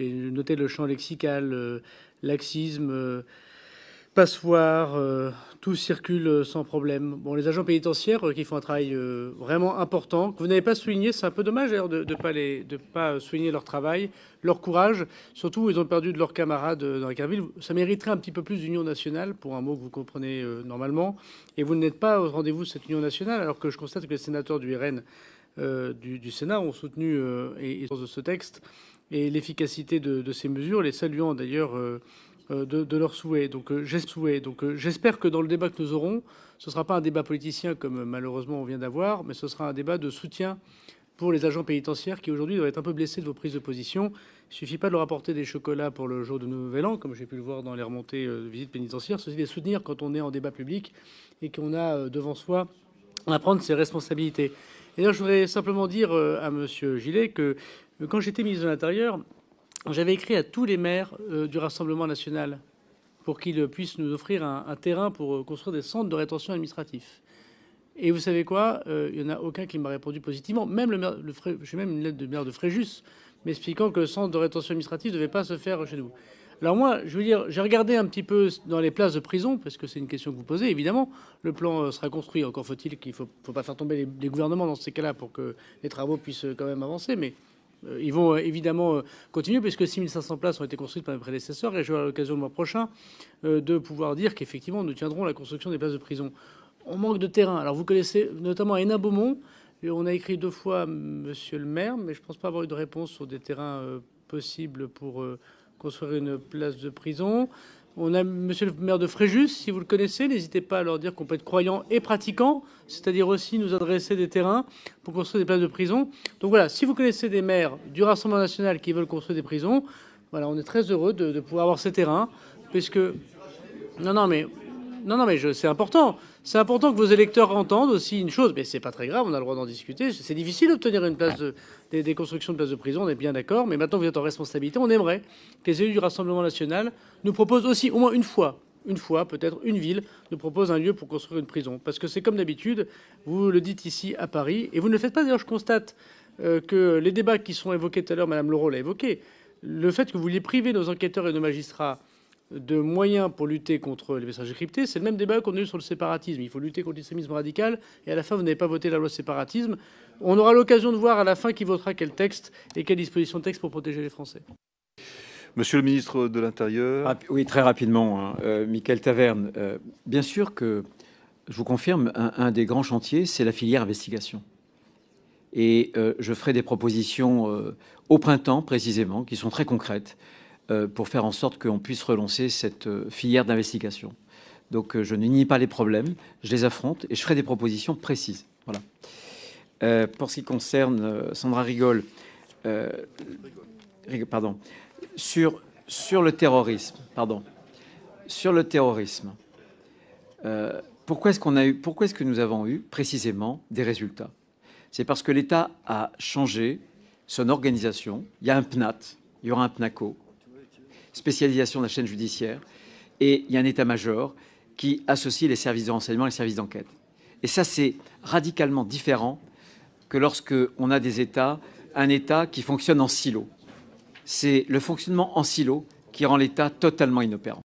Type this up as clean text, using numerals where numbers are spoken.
J'ai noté le champ lexical, laxisme, passoire, tout circule sans problème. Bon, les agents pénitentiaires qui font un travail vraiment important, que vous n'avez pas souligné, c'est un peu dommage d'ailleurs de ne pas souligner leur travail, leur courage. Surtout, ils ont perdu de leurs camarades dans la Carville. Ça mériterait un petit peu plus d'union nationale, pour un mot que vous comprenez normalement. Et vous n'êtes pas au rendez-vous de cette union nationale, alors que je constate que les sénateurs du RN du Sénat ont soutenu et de ce texte et l'efficacité de ces mesures, les saluant d'ailleurs de leurs souhaits. Donc j'espère que dans le débat que nous aurons, ce ne sera pas un débat politicien comme malheureusement on vient d'avoir, mais ce sera un débat de soutien pour les agents pénitentiaires qui aujourd'hui doivent être un peu blessés de vos prises de position. Il ne suffit pas de leur apporter des chocolats pour le jour de Nouvel An, comme j'ai pu le voir dans les remontées de visites pénitentiaires, c'est aussi les soutenir quand on est en débat public et qu'on a devant soi à prendre ses responsabilités. Et là, je voudrais simplement dire à M. Gillet que quand j'étais ministre de l'Intérieur, j'avais écrit à tous les maires du Rassemblement national pour qu'ils puissent nous offrir un terrain pour construire des centres de rétention administratifs. Et vous savez quoi, il n'y en a aucun qui m'a répondu positivement. Même j'ai même une lettre de maire de Fréjus m'expliquant que le centre de rétention administrative ne devait pas se faire chez nous. Alors moi, je veux dire, j'ai regardé un petit peu dans les places de prison, parce que c'est une question que vous posez, évidemment. Le plan sera construit. Encore faut-il qu'il ne faut pas faire tomber les gouvernements dans ces cas-là pour que les travaux puissent quand même avancer. Mais ils vont évidemment continuer, puisque 6500 places ont été construites par mes prédécesseurs, et j'aurai l'occasion le mois prochain de pouvoir dire qu'effectivement, nous tiendrons la construction des places de prison. On manque de terrain. Alors vous connaissez notamment à Hénin-Beaumont, et on a écrit 2 fois Monsieur le maire, mais je ne pense pas avoir eu de réponse sur des terrains possibles pour construire une place de prison. On a Monsieur le maire de Fréjus, si vous le connaissez, n'hésitez pas à leur dire qu'on peut être croyant et pratiquant, c'est-à-dire aussi nous adresser des terrains pour construire des places de prison. Donc voilà, si vous connaissez des maires du Rassemblement national qui veulent construire des prisons, voilà, on est très heureux de pouvoir avoir ces terrains, puisque non mais c'est important. C'est important que vos électeurs entendent aussi une chose, mais c'est pas très grave, on a le droit d'en discuter. C'est difficile d'obtenir une place des constructions de places de prison, on est bien d'accord, mais maintenant vous êtes en responsabilité. On aimerait que les élus du Rassemblement national nous proposent aussi, au moins une fois, peut-être une ville, nous propose un lieu pour construire une prison. Parce que c'est comme d'habitude, vous le dites ici à Paris, et vous ne le faites pas. D'ailleurs, je constate que les débats qui sont évoqués tout à l'heure, Mme Leroux l'a évoqué, le fait que vous vouliez priver nos enquêteurs et nos magistrats de moyens pour lutter contre les messages cryptés, c'est le même débat qu'on a eu sur le séparatisme. Il faut lutter contre l'islamisme radical, et à la fin, vous n'avez pas voté la loi séparatisme. On aura l'occasion de voir à la fin qui votera quel texte et quelle disposition de texte pour protéger les Français. Monsieur le ministre de l'Intérieur. Oui, très rapidement, Michael Taverne. Bien sûr que, je vous confirme, un des grands chantiers, c'est la filière investigation. Et je ferai des propositions au printemps, précisément, qui sont très concrètes, pour faire en sorte qu'on puisse relancer cette filière d'investigation. Donc je ne nie pas les problèmes, je les affronte et je ferai des propositions précises. Voilà. Pour ce qui concerne Sandra Rigol, pardon, sur le terrorisme, pourquoi est-ce que nous avons eu précisément des résultats? C'est parce que l'État a changé son organisation. Il y a un PNAT, il y aura un PNACO, spécialisation de la chaîne judiciaire, et il y a un état-major qui associe les services de renseignement et les services d'enquête. Et ça, c'est radicalement différent que lorsque on a des États, un État qui fonctionne en silo. C'est le fonctionnement en silo qui rend l'État totalement inopérant.